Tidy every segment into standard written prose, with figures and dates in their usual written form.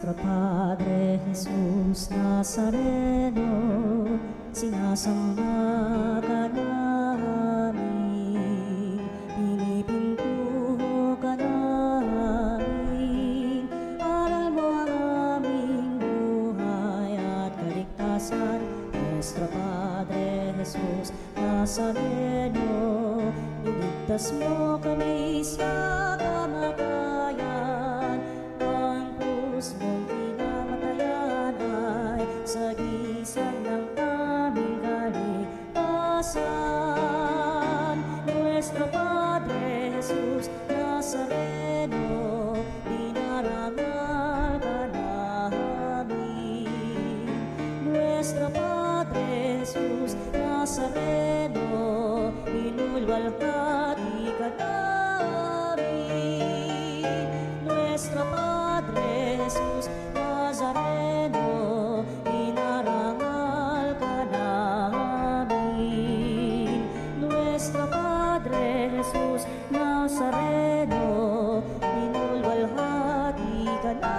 Nuestro Padre Jesús Nazareno, sinasamba ka namin, pinipintuho ka namin, aral mo ang aming buhay at kaligtasan. Nuestro Padre Jesús Nazareno, iligtas mo kami sa kamatayan. Ang krus mong pinamatayan ay sagisag ng aming kaligtasan. Nuestro Padre Jesús Nazareno, dinarangal ka namin. Nuestro Padre Jesús Nazareno, inulwalhati ka namin. Nuestro Padre Jesús Nazareno, inarangal ka namin. Nuestro Padre Jesús Nazareno, inulwalhati ka namin.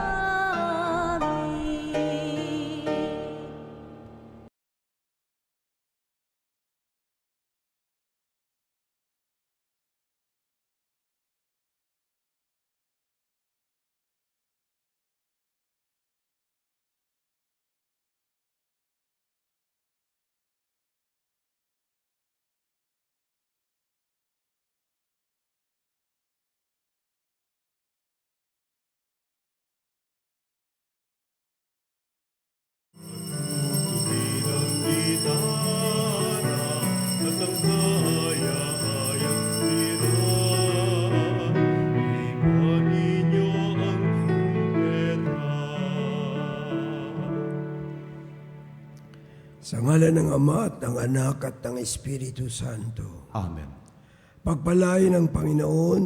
Sa ngalan ng Ama at ng Anak at ng Espiritu Santo. Amen. Pagpalain ng Panginoon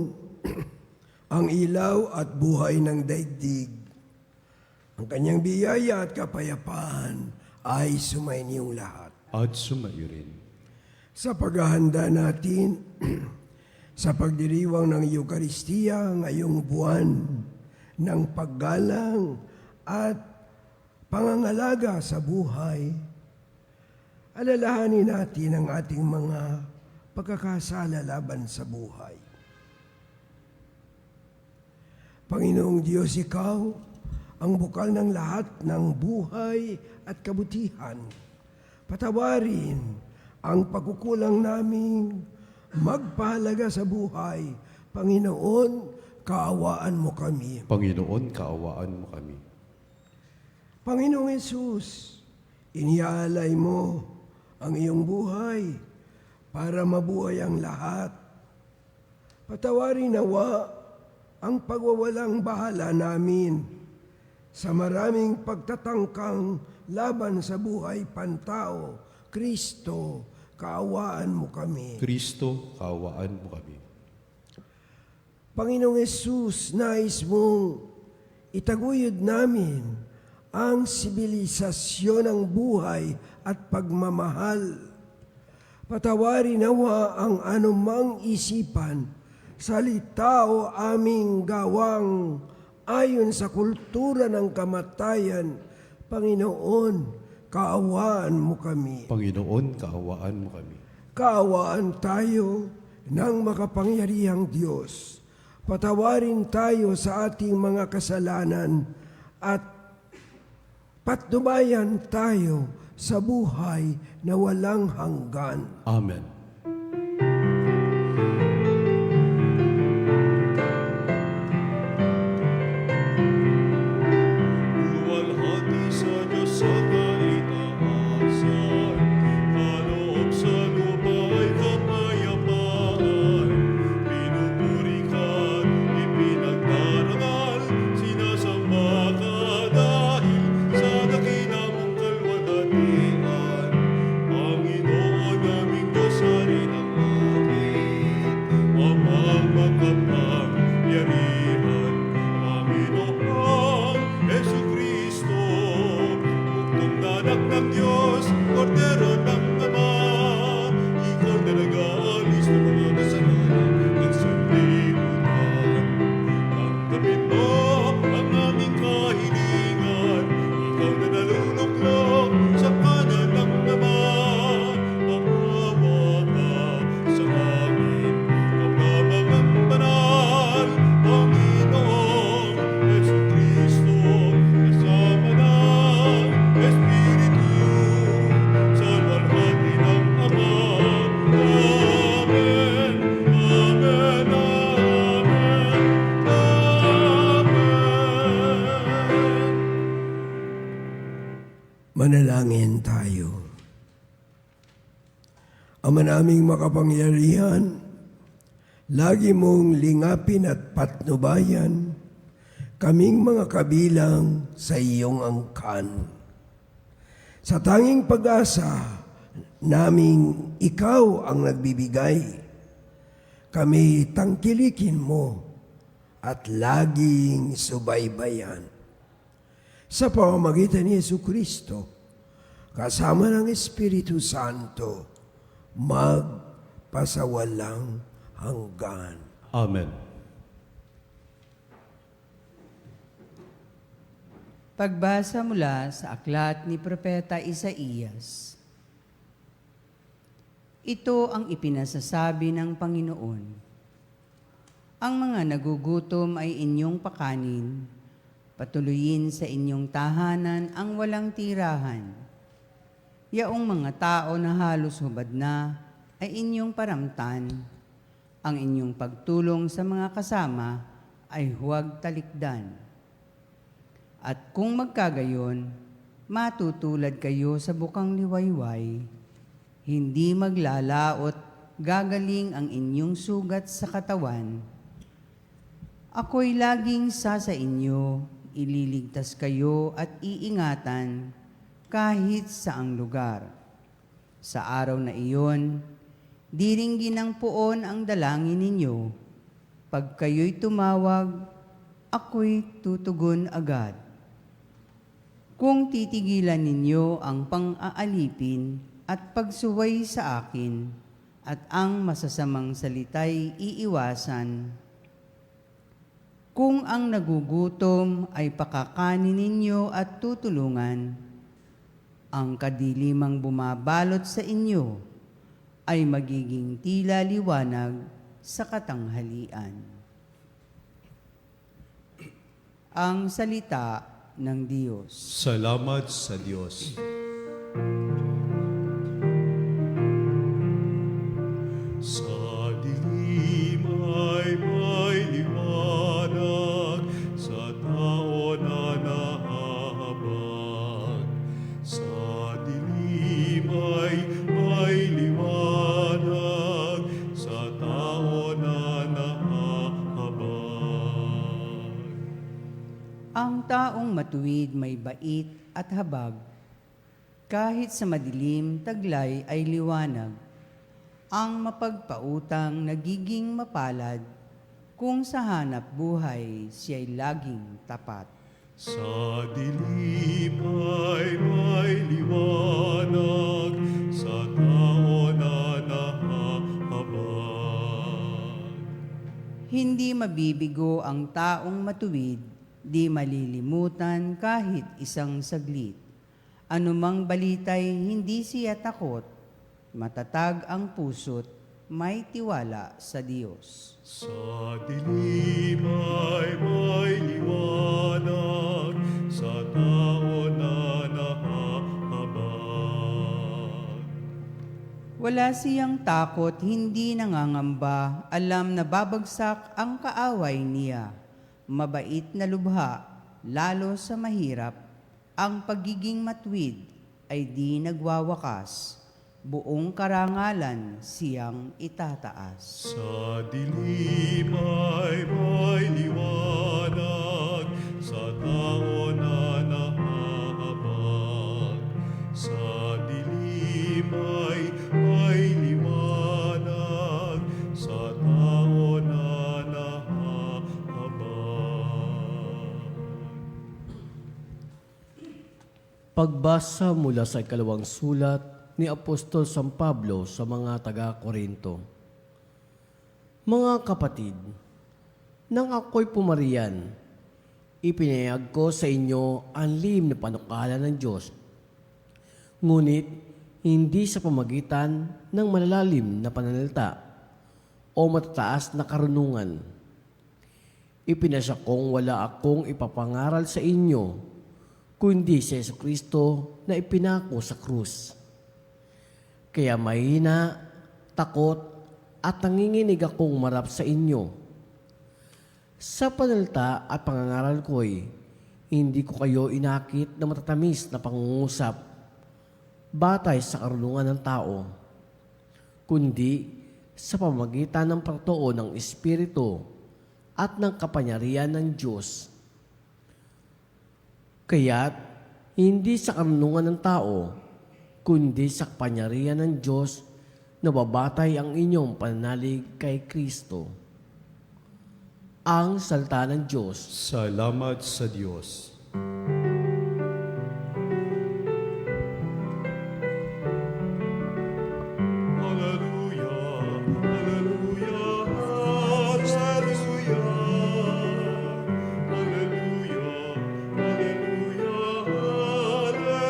ang ilaw at buhay ng daigdig. Ang kanyang biyaya at kapayapaan ay sumainiyong lahat. At sumayo rin. Sa paghahanda natin sa pagdiriwang ng Eukaristiya ngayong buwan ng paggalang at pangangalaga sa buhay, alalahanin natin ang ating mga pagkakasala laban sa buhay. Panginoong Diyos, Ikaw ang bukal ng lahat ng buhay at kabutihan. Patawarin ang pagkukulang naming magpahalaga sa buhay. Panginoon, kaawaan mo kami. Panginoon, kaawaan mo kami. Panginoong Yesus, iniaalay mo ang iyong buhay para mabuhay ang lahat. Patawarin nawa ang pagwawalang bahala namin sa maraming pagtatangkang laban sa buhay pantao. Kristo, kaawaan mo kami. Kristo, kaawaan mo kami. Panginoong Yesus, nais mong itaguyod namin ang sibilisasyon ng buhay at pagmamahal. Patawarin nawa ang anumang isipan, salita o aming gawang ayon sa kultura ng kamatayan. Panginoon, kaawaan mo kami. Panginoon, kaawaan mo kami. Kaawaan tayo ng makapangyarihang Diyos. Patawarin tayo sa ating mga kasalanan at patnubayan tayo sa buhay na walang hanggan. Amen. Luwalhati sa Diyos sa kaitaasan, kaloob sa lupa ay kapayapaan. Pinupuri ka't ipinagdarangal, sinasamba ka dahil sa dakila mong kalwalhatian. Panginoon naming Diyos, hari ng langit, Amang makapangyarihan. Panginoong Jesucristo, buktong na anak ng Diyos, Kordero ng Ama, ikaw na nag-aalis ng mga kasalanan ng sanlibutan. Tanggapin mo ang aming kahilingan. Ama naming makapangyarihan, lagi mong lingapin at patnubayan kaming mga kabilang sa iyong angkan. Sa tanging pag-asa naming ikaw ang nagbibigay, kami tangkilikin mo at laging subaybayan. Sa pamamagitan ni Jesucristo, kasama ng Espiritu Santo, magpasawalang hanggan. Amen. Pagbasa mula sa aklat ni Propeta Isaías. Ito ang ipinasasabi ng Panginoon. Ang mga nagugutom ay inyong pakanin, patuloyin sa inyong tahanan ang walang tirahan. Yaong mga tao na halos hubad na ay inyong paramtan. Ang inyong pagtulong sa mga kasama ay huwag talikdan. At kung magkagayon, matutulad kayo sa bukang liwayway, hindi maglalaot, gagaling ang inyong sugat sa katawan. Ako'y laging sa inyo, ililigtas kayo at iingatan kahit saang lugar. Sa araw na iyon, diringgin ng puon ang dalangin ninyo. Pag kayo'y tumawag, ako'y tutugon agad. Kung titigilan ninyo ang pang-aalipin at pagsuway sa akin, at ang masasamang salita'y iiwasan, kung ang nagugutom ay pakakanin ninyo at tutulungan, ang kadilimang bumabalot sa inyo ay magiging tila liwanag sa katanghalian. Ang salita ng Diyos. Salamat sa Diyos. Sa dilim ay may liwanag, sa tao na nahahabag. Sa dilim ay may liwanag, sa tao na nahahabag. Ang taong matuwid may bait at habag, kahit sa madilim taglay ay liwanag. Ang mapagpautang nagiging mapalad, kung sa hanap buhay siya'y laging tapat. Sa dilim ay may liwanag, sa tao na nahahabag. Hindi mabibigo ang taong matuwid, di malilimutan kahit isang saglit. Anumang balita'y hindi siya takot, matatag ang puso't may tiwala sa Diyos. Sa dilim ay may liwanag, sa tao na nahahabag. Wala siyang takot, hindi nangangamba, alam na babagsak ang kaaway niya. Mabait na lubha, lalo sa mahirap, ang pagiging matwid ay di nagwawakas. Buong karangalan siyang itataas. Sa dilim ay may liwanag, sa tao na nahahabag. Sa dilim ay may liwanag, sa tao na nahahabag. Pagbasa mula sa ikalawang sulat ni Apostol San Pablo sa mga taga-Korinto. Mga kapatid, nang ako'y pumariyan, ipinayag ko sa inyo ang lihim na panukala ng Diyos. Ngunit, hindi sa pamagitan ng malalalim na pananalita o matataas na karunungan. Ipinasya kong wala akong ipapangaral sa inyo, kundi si Jesucristo na ipinako sa krus. Kaya mahina, takot, at nanginginig akong marap sa inyo. Sa panalita at pangangaral ko'y, hindi ko kayo inakit na matatamis na pangungusap, batay sa karunungan ng tao. kundi sa pamagitan ng pagtuon ng Espiritu at ng kapangyarihan ng Diyos. Kaya't hindi sa karunungan ng tao, kundi sa kapangyarihan ng Diyos, nababatay ang inyong pananalig kay Kristo. Ang salita ng Diyos. Salamat sa Diyos. Hallelujah, hallelujah, hallelujah. Hallelujah, hallelujah,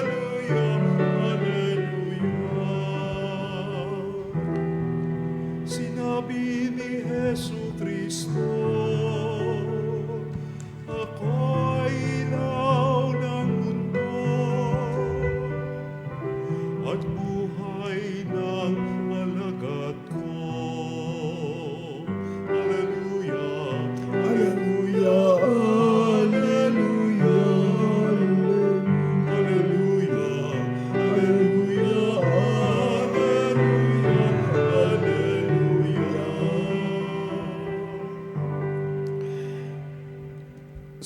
hallelujah, hallelujah. Sinabi ni Jesucristo, ako'y ilaw ng mundo at buhay ng alagad ko. Hallelujah, hallelujah, hallelujah, hallelujah, hallelujah, hallelujah, hallelujah.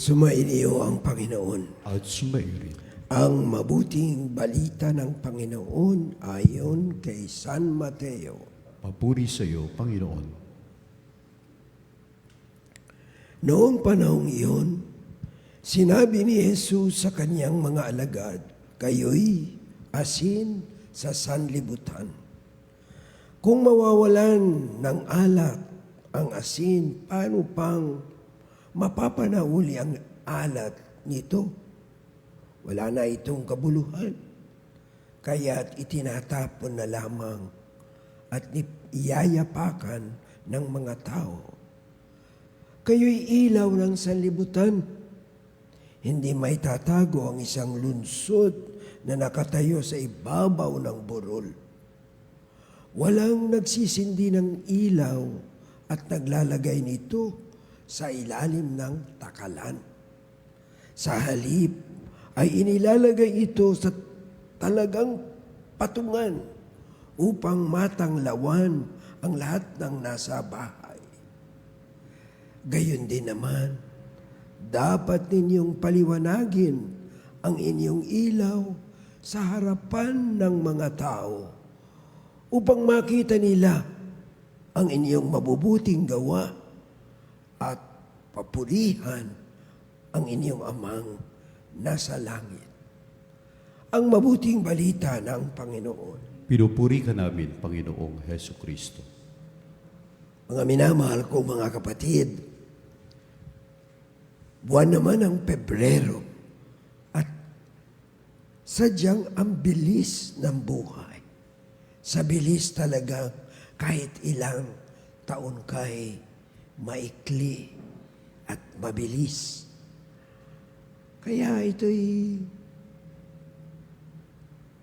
Sumainyo ang Panginoon. At sumairin. Ang mabuting balita ng Panginoon ayon kay San Mateo. Papuri sa iyo, Panginoon. Noong panahong iyon, sinabi ni Jesus sa kanyang mga alagad, kayo'y asin sa sanlibutan. Kung mawawalan ng alak ang asin, paano pang mapapanauli ang alat nito? Wala na itong kabuluhan. Kaya't itinatapon na lamang at iyayapakan ng mga tao. Kayo'y ilaw ng sanlibutan. Hindi may tatago ang isang lunsod na nakatayo sa ibabaw ng burol. Walang nagsisindi ng ilaw at naglalagay nito sa ilalim ng takalan. Sa halip, ay inilalagay ito sa talagang patungan upang matanglawan ang lahat ng nasa bahay. Gayon din naman, dapat ninyong paliwanagin ang inyong ilaw sa harapan ng mga tao upang makita nila ang inyong mabubuting gawa at papurihan ang inyong amang nasa langit. Ang mabuting balita ng Panginoon. Pinupuri ka namin, Panginoong Heso Kristo. Mga minamahal ko mga kapatid, buwan naman ng Pebrero at sadyang ang bilis ng buhay. Sa bilis talaga kahit ilang taon kay maikli at mabilis. Kaya ito'y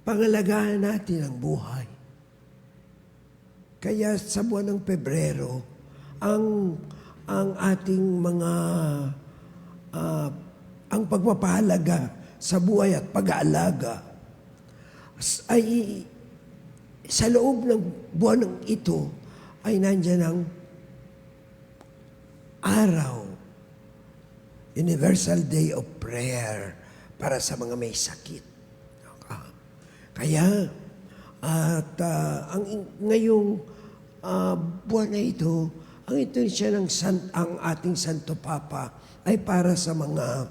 pangalagaan natin ang buhay. Kaya sa buwan ng Pebrero, ang ating mga ang pagpapahalaga sa buhay at pag-aalaga ay sa loob ng buwan ng ito ay nandyan ang araw, Universal Day of Prayer para sa mga may sakit. Kaya, ngayong buwan na ito, ang ito siya ang ating Santo Papa ay para sa mga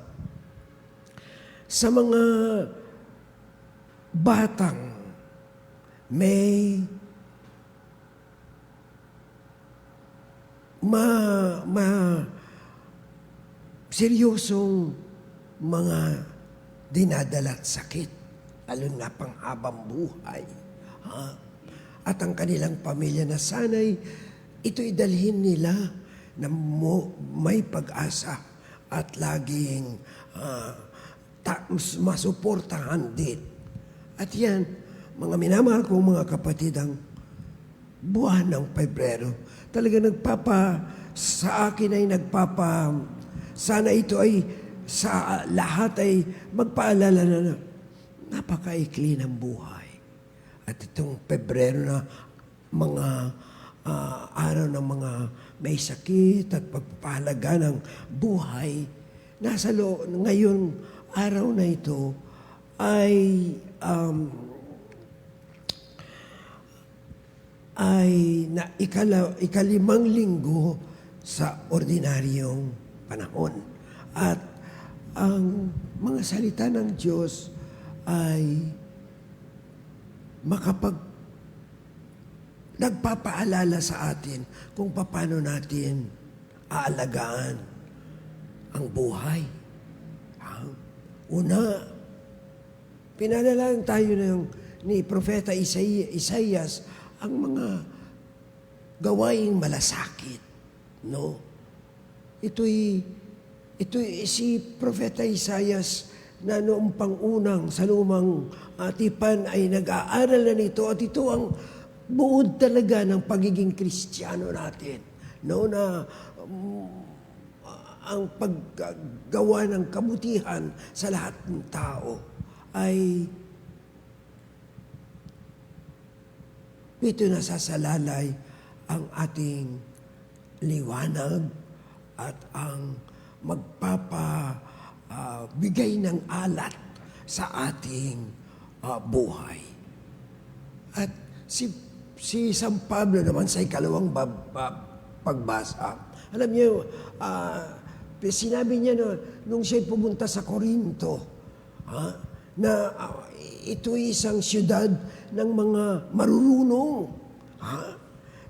batang may seryosong mga dinadala at sakit, lalo na panghabang buhay. At ang kanilang pamilya na sana'y ito'y dalhin nila na may pag-asa at laging masuportahan din. At yan, mga minamahal kong mga kapatid, ang buwan ng Pebrero, talaga sa akin ay sana ito ay sa lahat ay magpaalala na napakaikli ng buhay. At itong Pebrero na mga araw ng mga may sakit at pagpapahalaga ng buhay, ngayon araw na ito ay na ikalimang linggo sa ordinaryong panahon. At ang mga salita ng Diyos ay nagpapaalala sa atin kung paano natin aalagaan ang buhay. Una, pinalalaman tayo ni Propeta Isaias ang mga gawaing malasakit. No? Ito'y si Propeta Isaias na noong pangunang sa lumang tipan ay nag-aaral na nito at ito ang buod talaga ng pagiging Kristiyano natin. No, na ang paggawa ng kabutihan sa lahat ng tao ay ito nasasalalay ang ating liwanag at ang magpapabigay ng alat sa ating buhay. At si San Pablo naman sa ikalawang pagbasa, alam niyo, sinabi niya nung siya'y pumunta sa Corinto, na ito'y isang siyudad ng mga marurunong.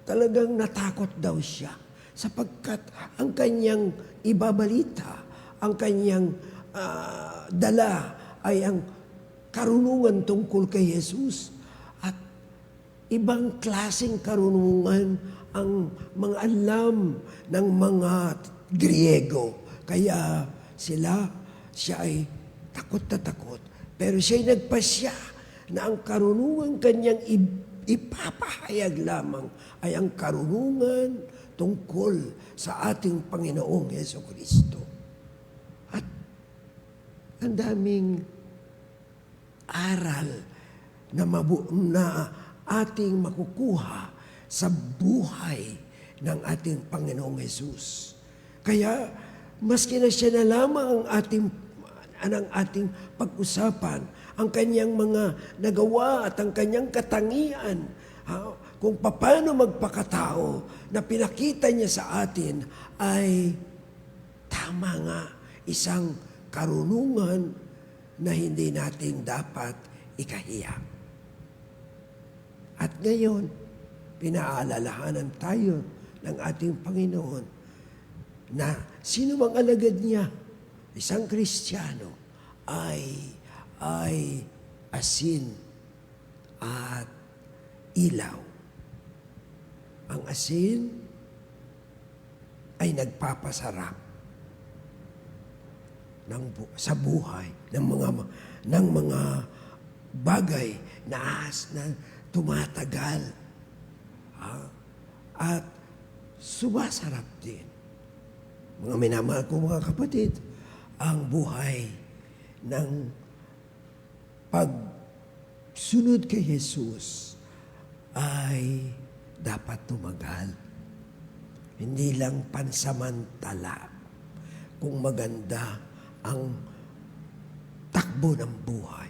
Talagang natakot daw siya sapagkat ang kanyang ibabalita, ang kanyang dala ay ang karunungan tungkol kay Jesus. At ibang klaseng karunungan ang mga alam ng mga Griego. Kaya siya ay takot na takot. Pero siya'y nagpasya na ang karunungan kanyang ipapahayag lamang ay ang karunungan tungkol sa ating Panginoong Jesucristo. At ang daming aral na ating makukuha sa buhay ng ating Panginoong Jesus. Kaya, maski na siya na lamang ang ating pag-usapan, ang kanyang mga nagawa at ang kanyang katangian, kung paano magpakatao na pinakita niya sa atin ay tama nga, isang karunungan na hindi natin dapat ikahiya. At ngayon, pinaalalahanan tayo ng ating Panginoon na sino mang alagad niya, isang Kristiyano, ay asin at ilaw. Ang asin ay nagpapasarap sa buhay ng mga bagay na tumatagal at sumasarap din. Mga minamahal ko mga kapatid, ang buhay ng pagsunod kay Jesus ay dapat tumagal. Hindi lang pansamantala kung maganda ang takbo ng buhay,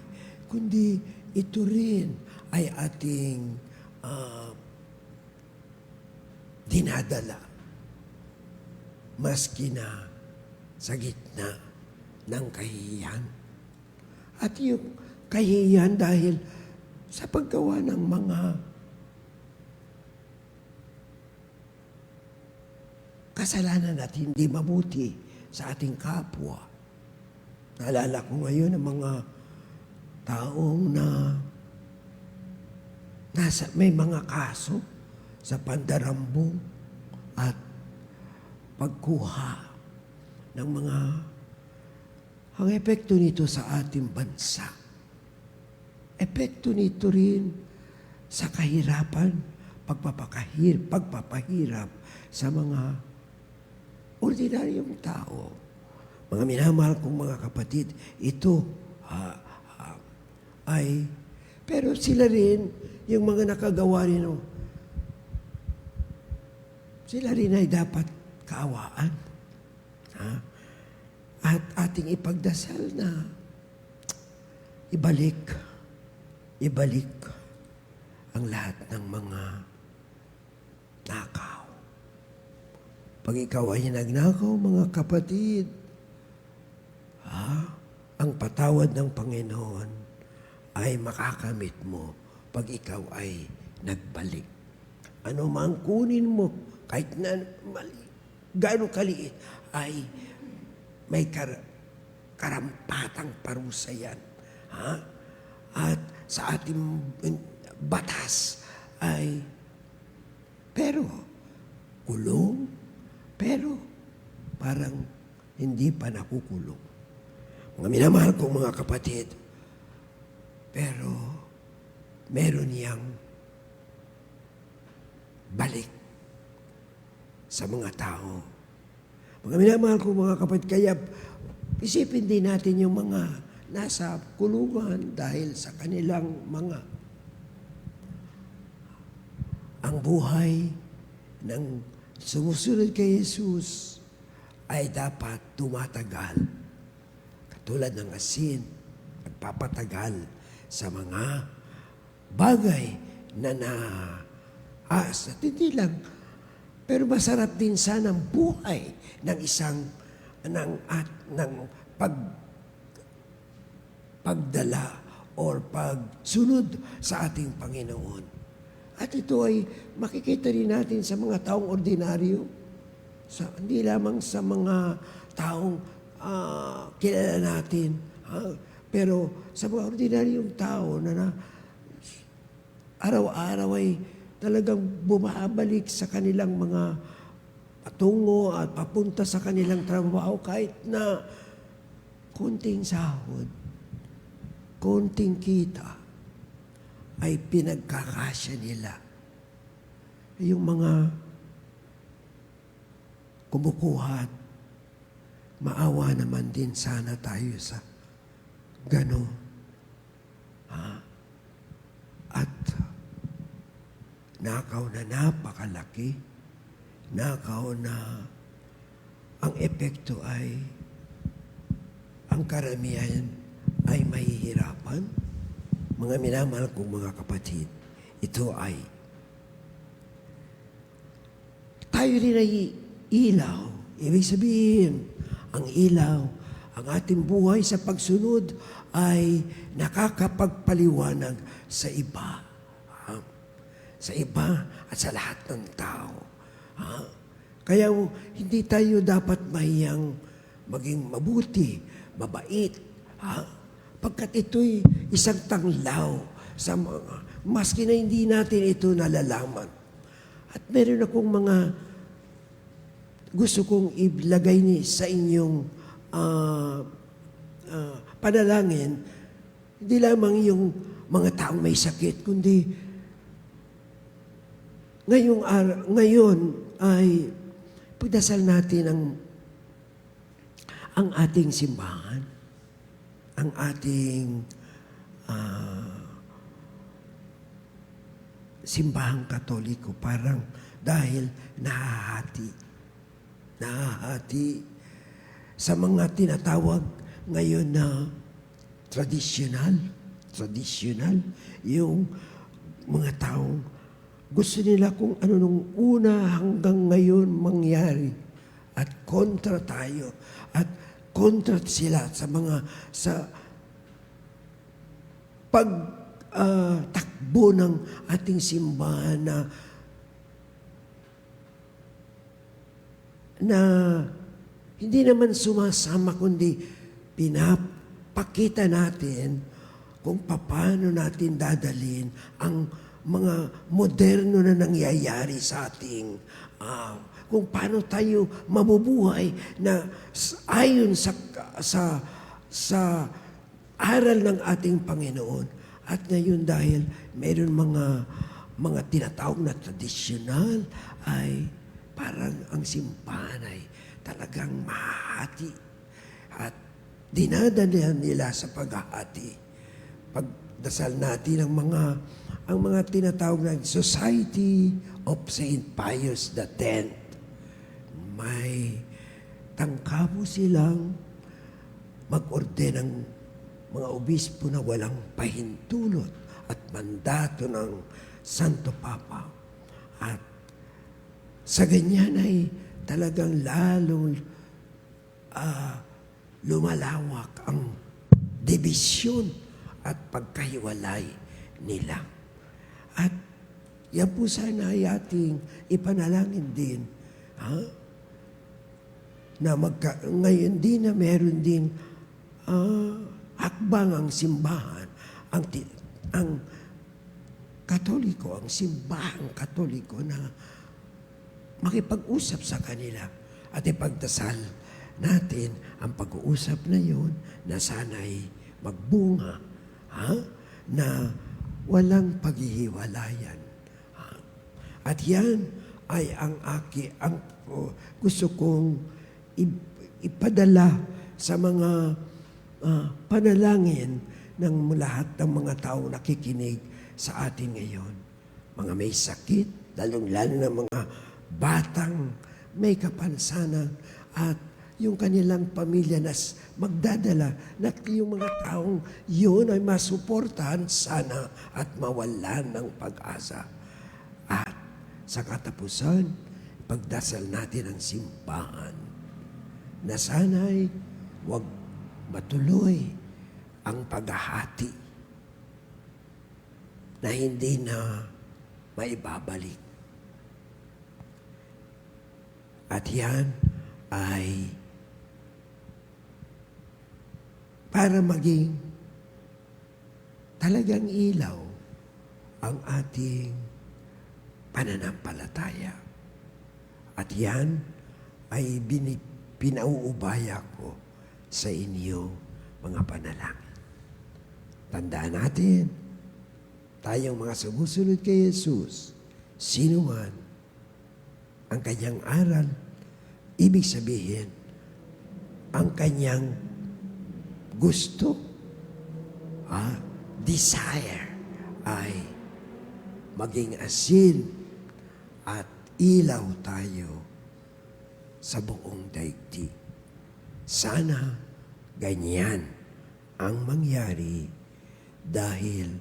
kundi ito rin ay ating dinadala maski na sa gitna ng kahihiyan. At yung kahihiyan dahil sa paggawa ng mga kasalanan at hindi mabuti sa ating kapwa. Naalala ko ngayon ang mga taong may mga kaso sa pandarambong at pagkuha ng ang epekto nito sa ating bansa. Epekto nito rin sa kahirapan, pagpapahirap sa mga ordinaryong tao. Mga minamahal kong mga kapatid, ito pero sila rin, yung mga nakagawa rin sila rin ay dapat kaawaan. Ha? At ating ipagdasal na ibalik ang lahat ng mga nakaw. Pag ikaw ay nagnakaw, mga kapatid, ang patawad ng Panginoon ay makakamit mo pag ikaw ay nagbalik. Ano mang kunin mo, kahit na mali, gano'ng kaliit, ay may karampatang parusa yan. Ha? At sa ating batas ay pero kulong, pero parang hindi pa nakukulong. Mga minamahal kong mga kapatid, pero meron niyang balik sa mga tao. Mga minamahal kong mga kapatid, kaya isipin din natin yung mga nasa kulungan dahil sa kanilang mga ang buhay ng sumusunod kay Jesus ay dapat tumatagal. Katulad ng asin, nagpapatagal sa mga bagay na naas. At hindi lang, pero masarap din sana ang buhay ng isang ng pagdala or pagsunod sa ating Panginoon. At ito ay makikita rin natin sa mga taong ordinaryo. Hindi lamang sa mga taong kilala natin. Pero sa mga ordinaryong tao na araw-araw ay talagang bumabalik sa kanilang mga patungo at papunta sa kanilang trabaho kahit na konting sahod, konting kita ay pinagkakasya nila. Yung mga kumukuhat, maawa naman din sana tayo sa gano'n. At nakaw na napakalaki, nakaw na ang epekto ay ang karamihan ay mahihirapan. Mga minamahal kong mga kapatid, ito ay tayo rin ay ilaw. Ibig sabihin, ang ilaw, ang ating buhay sa pagsunod ay nakakapagpaliwanag sa iba. Sa iba at sa lahat ng tao. Kaya hindi tayo dapat mahiyang maging mabuti, mabait. Pagkat ito'y isang tanglaw sa mga, maski na hindi natin ito nalalaman. At meron akong mga gusto kong ilagay sa inyong panalangin, hindi lamang yung mga taong may sakit, kundi ngayon ay pagdasal natin ang ating simbahan, ang ating simbahang Katoliko, parang dahil nahahati sa mga tinatawag ngayon na traditional, yung mga taong gusto nila kung ano nung una hanggang ngayon mangyari at kontra tayo at kontra sila sa pagtakbo ng ating simbahan na hindi naman sumasama kundi pinapakita natin kung paano natin dadalhin ang mga moderno na nangyayari sa ating kung paano tayo mabubuhay na ayon sa aral ng ating Panginoon. At ngayon dahil mayroon mga tinatawag na tradisyonal ay parang ang simbahan ay talagang mahati at dinadalihan nila sa paghahati. Pag ipagdasal natin ang mga tinatawag na Society of St. Pius X. May tangkabo silang mag-orde ng mga obispo na walang pahintulot at mandato ng Santo Papa. At sa ganyan ay talagang lalong lumalawak ang dibisyon at pagkahiwalay nila. At yan po sana ay ating ipanalangin din, na ngayon din na meron din hakbang ang simbahan, ang Katoliko, ang simbahang Katoliko na makipag-usap sa kanila at ipagdasal natin ang pag-uusap na yun na sana'y magbunga, na walang paghihiwalayan. At yan ay ang gusto kong ipadala sa mga panalangin ng lahat ng mga tao nakikinig sa atin ngayon. Mga may sakit, lalong-lalo na mga batang may kapansanan at yung kanilang pamilya na magdadala na yung mga taong yun ay masuportahan sana at mawalan ng pag-asa. At sa katapusan, pagdasal natin ang simbahan na sana'y huwag matuloy ang paghahati na hindi na maibabalik. At yan ay para maging talagang ilaw ang ating pananampalataya. At yan ay pinauubaya ko sa inyo mga panalangin. Tandaan natin, tayong mga sumusunod kay Jesus, sino man ang kanyang aral, ibig sabihin, ang kanyang gusto, desire, ay maging asin at ilaw tayo sa buong daigdig. Sana ganyan ang mangyari dahil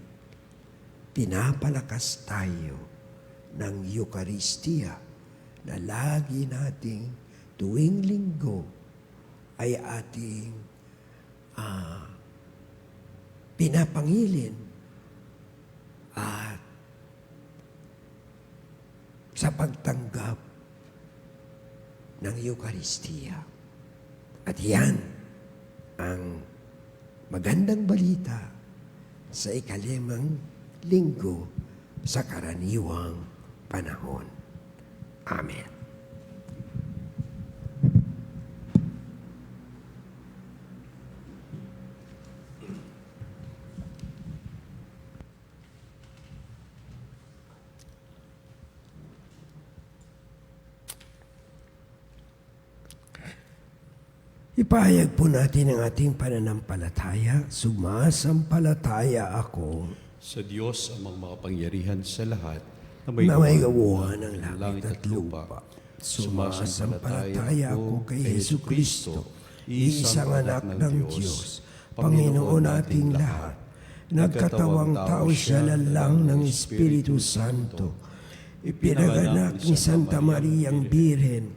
pinapalakas tayo ng Eucharistia na lagi nating tuwing linggo ay ating pinapangilin at sa pagtanggap ng Eucharistia. At yan ang magandang balita sa ikalimang linggo sa karaniwang panahon. Amen. Ipahayag po natin ang ating pananampalataya. Sumasampalataya ako Sa Diyos amang makapangyarihan sa lahat na na may gawa gawa ng langit at lupa. Sumasampalataya ako kay Hesu Kristo, isang anak ng Diyos, Panginoon nating lahat. Nagkatawang tao siya lalang ng Espiritu Santo. Ipinaganak ni Santa Mariang Birhen,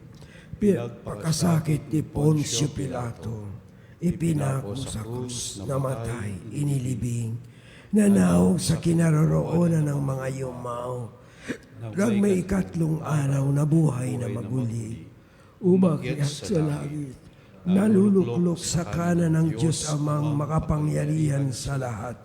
pagkasakit ni Poncio Pilato, ipinako sa krus, namatay, inilibing, nanahog sa kinaroroonan ng mga yumaw, hanggang may ikatlong araw na buhay na maguli, umakyat sa langit, naluluklok sa kanan ng Diyos amang makapangyarihan sa lahat.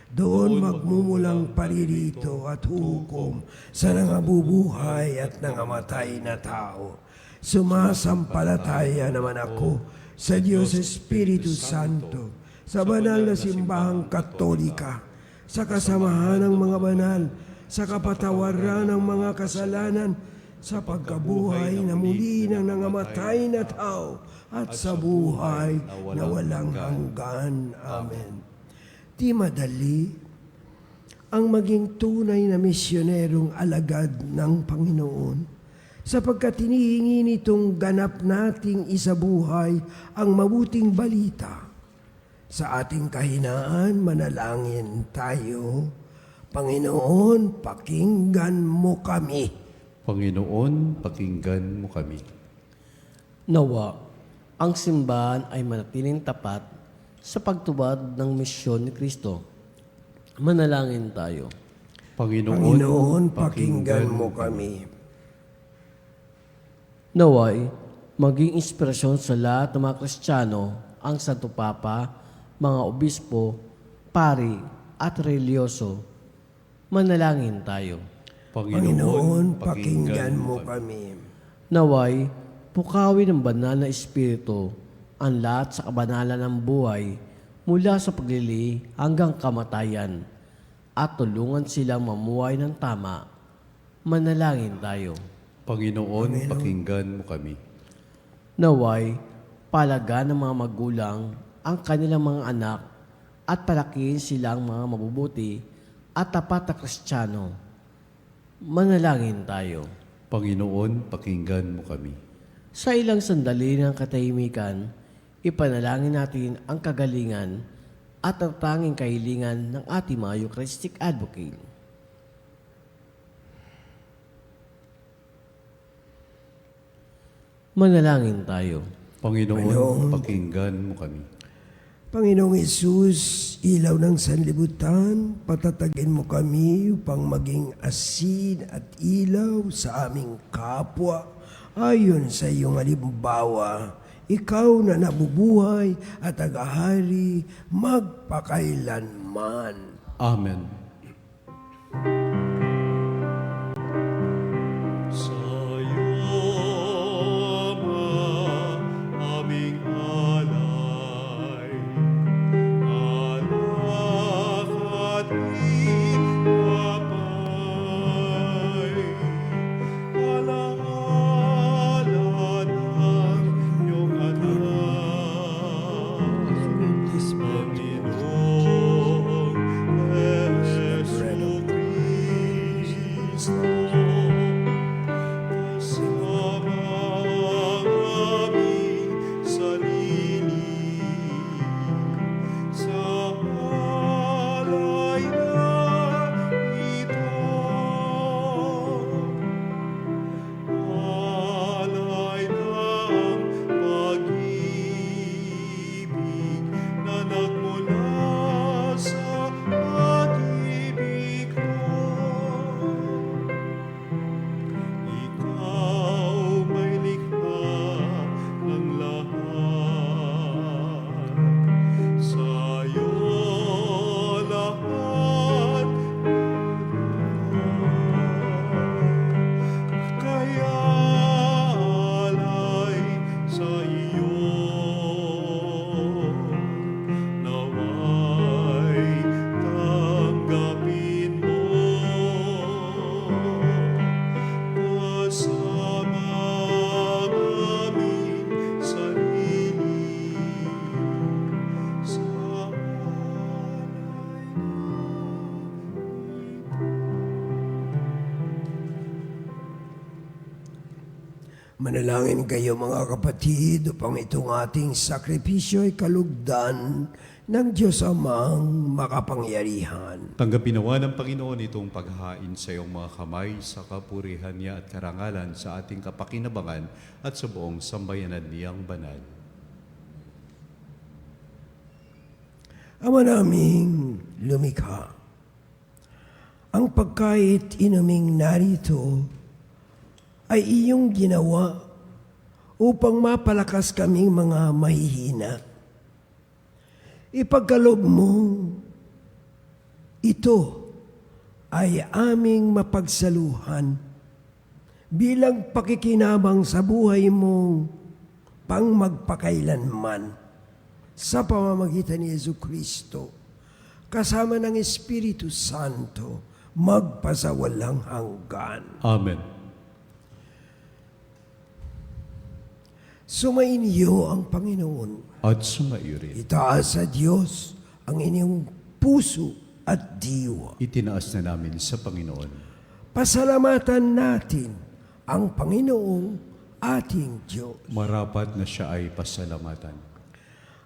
Doon magmumulang paririto at hukom sa nangabubuhay at nangamatay na tao. Sumasampalataya naman ako sa Diyos Espiritu Santo, sa banal na simbahang Katolika, sa kasamahan ng mga banal, sa kapatawaran ng mga kasalanan, sa pagkabuhay na muli ng nangamatay na tao, at sa buhay na walang hanggan. Amen. Di madali ang maging tunay na misyonerong alagad ng Panginoon, sapagkat hinihingi nitong ganap nating isabuhay ang mabuting balita. Sa ating kahinaan, manalangin tayo. Panginoon, pakinggan mo kami. Panginoon, pakinggan mo kami. Nawa, ang simbahan ay manatiling tapat sa pagtubad ng misyon ni Kristo. Manalangin tayo. Panginoon, pakinggan mo kami. Naway, maging inspirasyon sa lahat ng mga Kristiyano ang Santo Papa, mga obispo, pari at religyoso. Manalangin tayo. Panginoon, pakinggan mo kami. Naway, pukawin ng banal na Espiritu ang lahat sa kabanalan ng buhay mula sa paglili hanggang kamatayan at tulungan silang mamuhay ng tama. Manalangin tayo. Panginoon, pakinggan mo kami. Naway, palagaan ng mga magulang ang kanilang mga anak at palakihin silang mga mabubuti at tapat na Kristiyano. Manalangin tayo. Panginoon, pakinggan mo kami. Sa ilang sandali ng katahimikan, ipanalangin natin ang kagalingan at ang tanging kahilingan ng ating mga Eucharistic Advocate. Manalangin tayo. Panginoon, pakinggan mo kami. Panginoong Hesus, ilaw ng sanlibutan, patatagin mo kami upang maging asin at ilaw sa aming kapwa. Ayon sa iyong halimbawa, ikaw na nabubuhay at tagahari magpakailanman. Amen. Manalangin kayo mga kapatid upang itong ating sakripisyo ay kalugdan ng Diyos Amang makapangyarihan. Tanggapin nawa ng Panginoon itong paghahain sa iyong mga kamay sa kapurihan niya at karangalan sa ating kapakinabangan at sa buong sambayanan niyang banal. Ama naming lumikha, ang pagkait inuming narito ay iyong ginawa upang mapalakas kaming mga mahihina. Ipagkaloob mo, ito ay aming mapagsaluhan bilang pakikinabang sa buhay mong pang magpakailanman sa pamamagitan ni Jesucristo, kasama ng Espiritu Santo, magpasawalang hanggan. Amen. Sumainyo ang Panginoon. At sumaiyo rin. Itaas sa Diyos ang inyong puso at diwa. Itinaas na namin sa Panginoon. Pasalamatan natin ang Panginoong ating Diyos. Marapat na siya ay pasalamatan.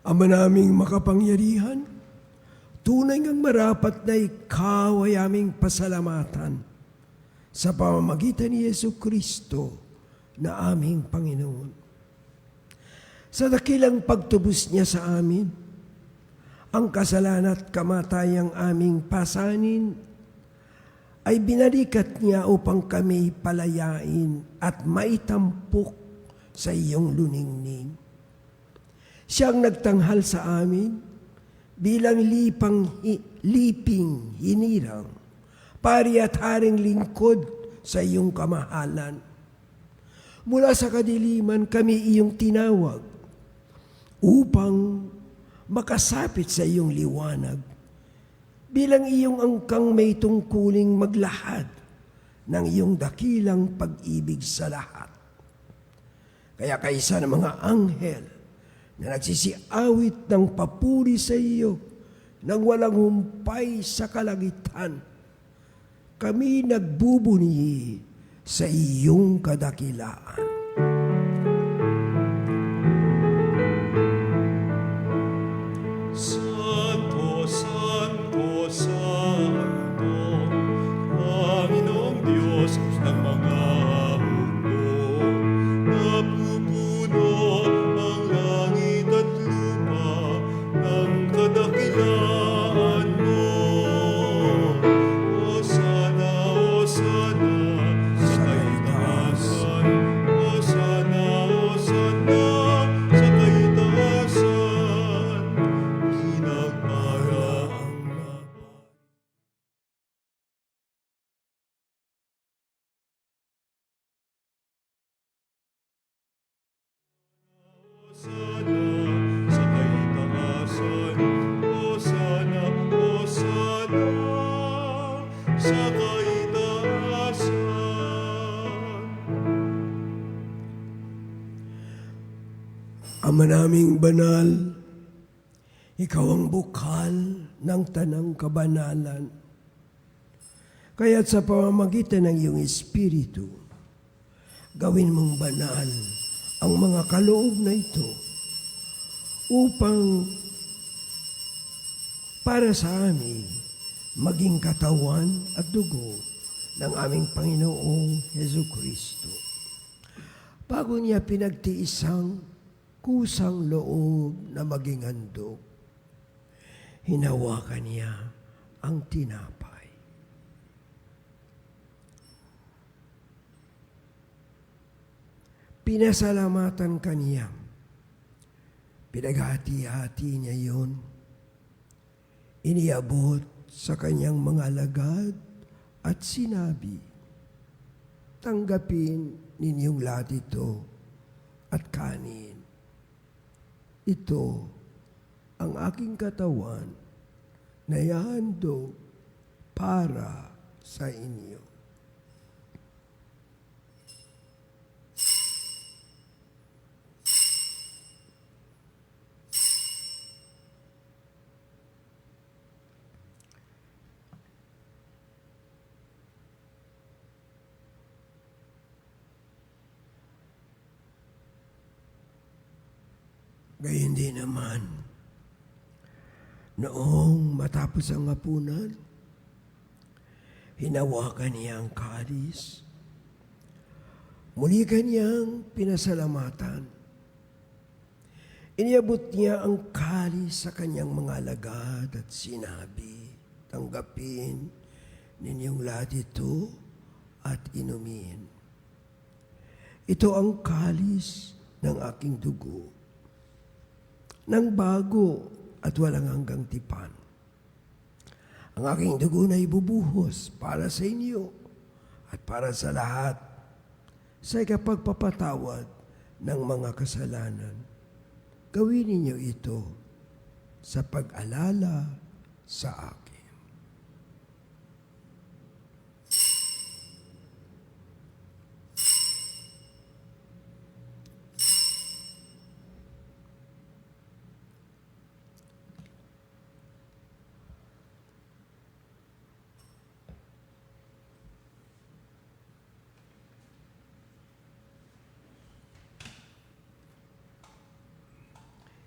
Ama naming makapangyarihan, tunay ngang marapat na ikaw ay aming pasalamatan sa pamamagitan ni Yesu Kristo na aming Panginoon. Sa dakilang pagtubos niya sa amin, ang kasalanan at kamatayang aming pasanin ay binalikat niya upang kami palayain at maitampok sa iyong luningning. Siyang nagtanghal sa amin bilang liping hinirang, pari at haring lingkod sa iyong kamahalan. Mula sa kadiliman kami iyong tinawag upang makasapit sa iyong liwanag bilang iyong angkang may tungkuling maglahad ng iyong dakilang pag-ibig sa lahat. Kaya kaisa ng mga anghel na nagsisiawit ng papuri sa iyo nang walang humpay sa kalangitan, kami nagbubunyi sa iyong kadakilaan. Santo, Santo, Santo, Panginoong Diyos ng mga mundo. Napupuno ang langit at lupa ng kadakilaan mo. Hosana, Hosana, sa kaitaasan. Hosana, Hosana, sa kaitaasan. Pinagpala ang Hosana, sa kaitaasan. Hosana, Hosana, sa kaitaasan. Ama naming banal, ikaw ang bukal ng tanang kabanalan. Kaya't sa pamamagitan ng iyong Espiritu, gawin mong banal ang mga kaloob na ito upang para sa amin maging katawan at dugo ng aming Panginoong Hesus Kristo. Bago niya pinagtiisang kusang loob na maging handog, hinawakan niya ang tinapay. Pinasalamatan kaniya. Pinaghati-hati niya yun. Iniabot sa kanyang mga alagad at sinabi, tanggapin ninyong lahat ito at kanin. Ito ang aking katawan na ihahandog para sa inyo. Gayun din naman, noong matapos ang hapunan, hinawakan niya ang kalis. Muli kanyang pinasalamatan. Iniabot niya ang kalis sa kanyang mga alagad at sinabi, tanggapin ninyong lahat ito at inumin. Ito ang kalis ng aking dugo, ng bago at walang hanggang tipan. Ang aking dugo na ibubuhos para sa inyo at para sa lahat sa ikapagpapatawad ng mga kasalanan. Gawin ninyo ito sa pag-alala sa akin.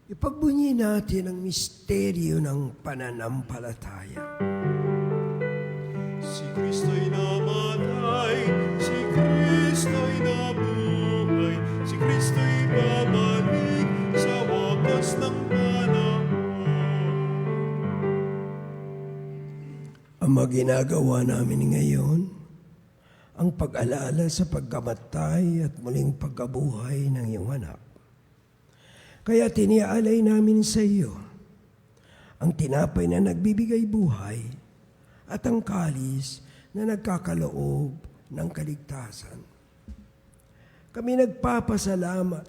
Ipagbunyi natin ang misteryo ng pananampalataya. Si Kristo'y namatay, si Kristo'y nabuhay, si Kristo'y babalik sa wakas ng panahon. Ang mga ginagawa namin ngayon, ang pag-alala sa pagkamatay at muling pagkabuhay ng iyong anak. Kaya tiniaalay namin sa iyo ang tinapay na nagbibigay buhay at ang kalis na nagkakaloob ng kaligtasan. Kami nagpapasalamat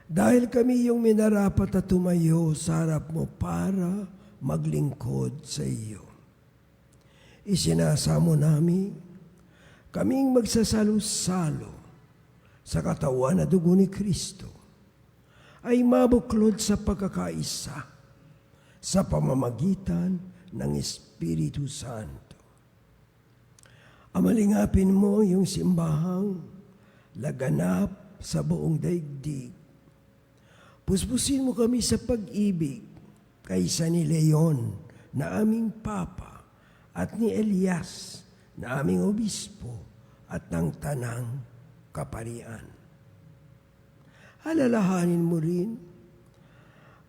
dahil kami yung minarapat at tumayo sa harap mo para maglingkod sa iyo. Isinasamo namin kaming magsasalo-salo sa katawan na dugo ni Kristo ay mabuklod sa pagkakaisa sa pamamagitan ng Espiritu Santo. Amalingapin mo yung simbahang laganap sa buong daigdig. Puspusin mo kami sa pag-ibig kaysa ni Leon na aming Papa at ni Elias na aming obispo at ng tanang kaparian. Alalahanin mo rin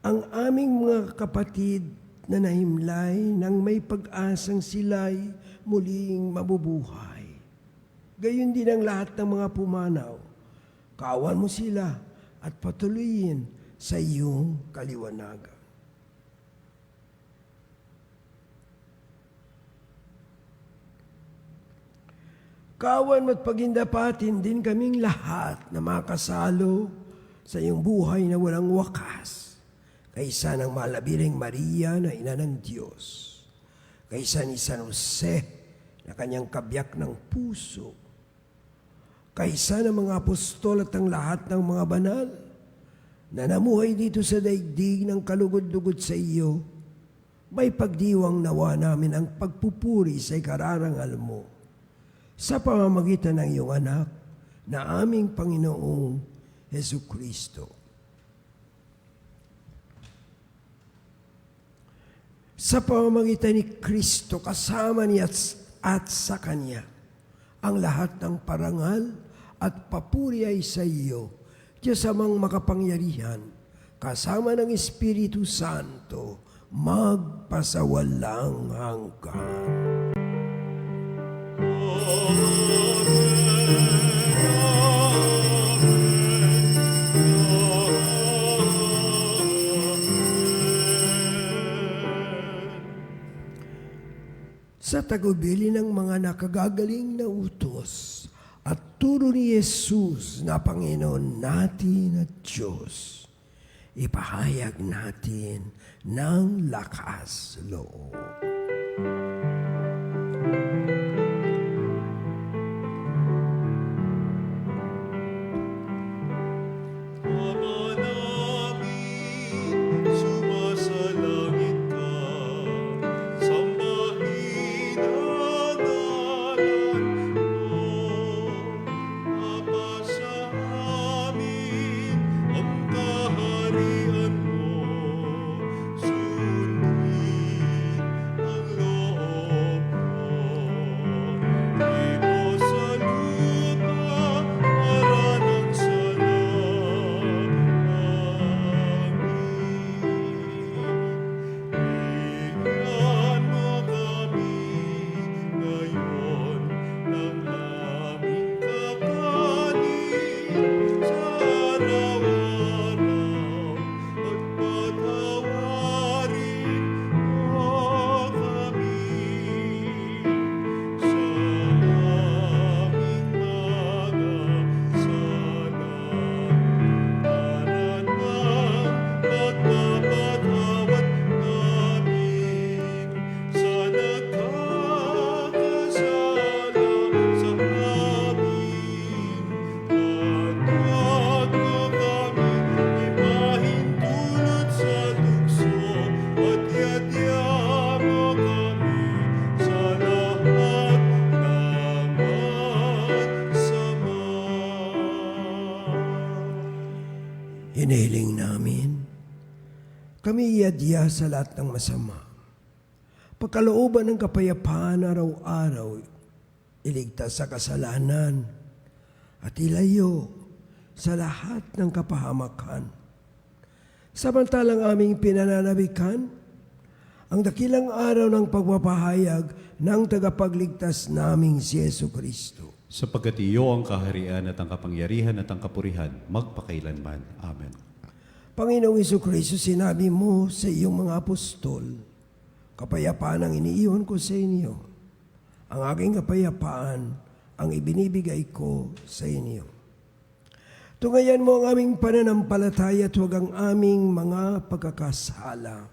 ang aming mga kapatid na nahimlay nang may pag-asang sila'y muling mabubuhay. Gayon din ang lahat ng mga pumanaw. Kawan mo sila at patuloyin sa iyong kaliwanagan. Kawan mo't pagindapatin din kaming lahat na makasalo sa iyong buhay na walang wakas, kaysa ng malabiring Maria na ina ng Diyos, kaysa ni San Jose na kanyang kabiyak ng puso, kaysa ng mga apostol at ang lahat ng mga banal na namuhay dito sa daigdig ng kalugod-lugod sa iyo, may pagdiwang nawa namin ang pagpupuri sa ikararangal mo sa pamamagitan ng iyong anak na aming Panginoong Jesucristo. Sa pamamagitan ni Kristo, kasama niya at sa Kanya, ang lahat ng parangal at papuri ay sa iyo, Diyos amang makapangyarihan, kasama ng Espiritu Santo, magpasawalang hanggan. Sa tagubili ng mga nakagagaling na utos at turo ni Jesus na Panginoon natin at Diyos, ipahayag natin ng lakas loob. Ama namin, sumasalangit ka, sambahin ang ngalan mo. Mapasa amin ang kaharian mo, sundin ang loob mo. Dito sa lupa, para ng bigyan mo kami ngayon ng aming kakanin sa araw-araw at patawarin mo kami sa aming mga kasalanan. Para ng pagpapatawad namin sa nagkakasala sa amin. At huwag mo kami ipahintulot sa tukso, at yadya mo kami sa lahat ng masama. Hinihiling namin kami iadya sa lahat ng masama. Pagkalooban ng kapayapaan araw-araw, iligtas sa kasalanan at ilayo sa lahat ng kapahamakan. Samantalang aming pinananabikan ang dakilang araw ng pagpapahayag ng tagapagligtas naming si Yesu Kristo. Sapagkat iyo ang kaharian at ang kapangyarihan at ang kapurihan, magpakailanman. Amen. Panginoong Yesu Kristo, sinabi mo sa iyong mga apostol, kapayapaan ang iniiwan ko sa inyo. Ang aking kapayapaan ang ibinibigay ko sa inyo. Tungayan mo ang aming pananampalataya at huwag ang aming mga pagkakasala.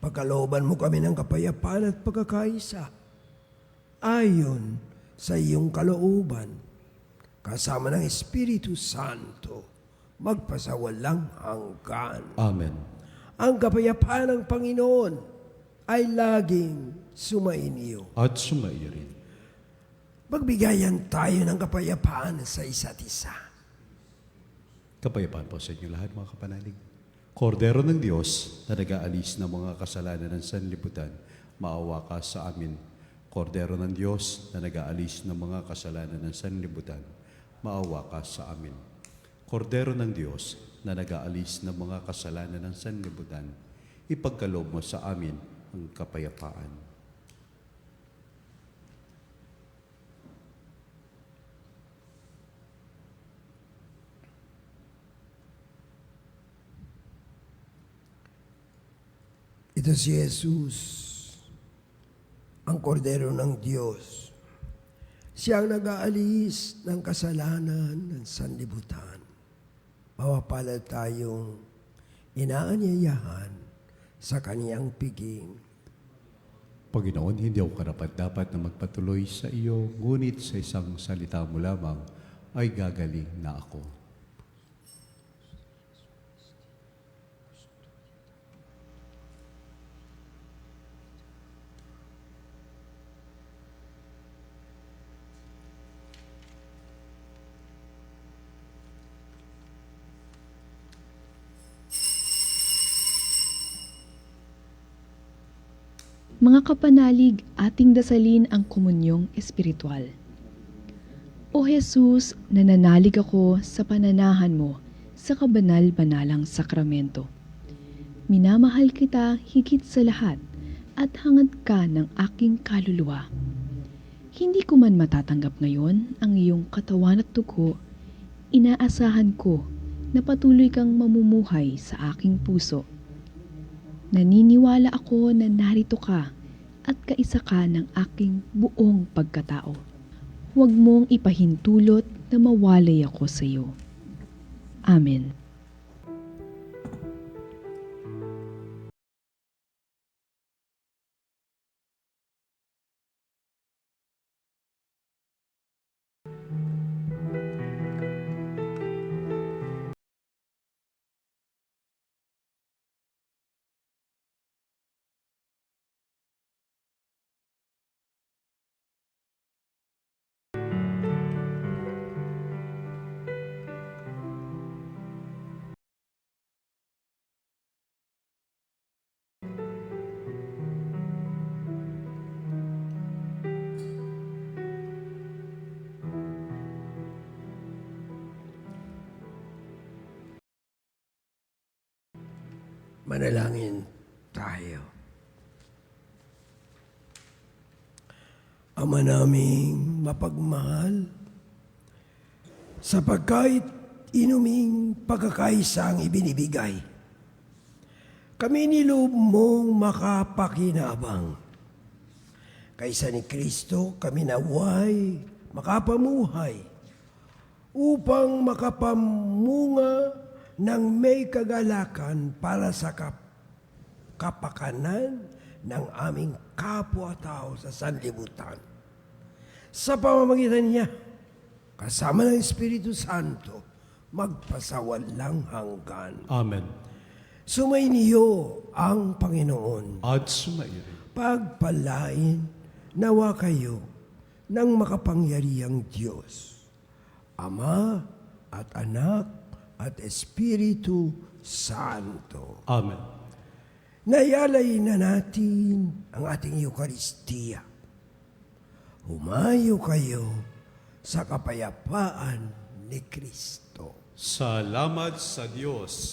Pagkalooban mo kami ng kapayapaan at pagkakaisa. Ayon sa iyong kalooban, kasama ng Espiritu Santo, magpasawalang hanggan. Amen. Ang kapayapaan ng Panginoon ay laging sumainyo. At sumaiyo rin. Magbigayan tayo ng kapayapaan sa isa't isa. Kapayapaan po sa inyo lahat, mga kapanalig. Kordero ng Diyos na nag-aalis ng mga kasalanan ng sanlibutan, maawa ka sa amin. Kordero ng Diyos na nag-aalis ng mga kasalanan ng sanlibutan, maawa ka sa amin. Kordero ng Diyos na nag-aalis ng mga kasalanan ng sanlibutan, ipagkaloob mo sa amin ang kapayapaan. Ito si Jesus, ang kordero ng Diyos. Siya ang nag-aalis ng kasalanan ng sanlibutan. Mapapalad tayong inaanyayahan sa kaniyang piging. Panginoon, hindi ako karapat-dapat na magpatuloy sa iyo, ngunit sa isang salita mo lamang ay gagaling na ako. Mga kapanalig, ating dasalin ang komunyong espiritual. O Jesus, nananalig ako sa pananahan mo sa kabanal-banalang sakramento. Minamahal kita higit sa lahat at hangad ka ng aking kaluluwa. Hindi ko man matatanggap ngayon ang iyong katawan at dugo, inaasahan ko na patuloy kang mamumuhay sa aking puso. Naniniwala ako na narito ka at kaisa ka ng aking buong pagkatao. Huwag mong ipahintulot na mawalay ako sa iyo. Amen. Manalangin tayo. Ama naming mapagmahal, sapagkat inuming pagkakaisa ang ibinibigay, kami niloob mong makapakinabang. Kaysa ni Kristo kami naway makapamuhay upang makapamunga ng may kagalakan para sa kapakanan ng aming kapwa-tao sa sanlibutan. Sa pamamagitan niya, kasama ng Espiritu Santo, magpasawalang hanggan. Amen. Sumainiyo ang Panginoon. At sumaiyo rin. Pagpalain nawa kayo ng makapangyarihang Diyos, Ama at Anak at Espiritu Santo. Amen. Nayalay na natin ang ating Eucharistia. Humayo kayo sa kapayapaan ni Kristo. Salamat sa Diyos.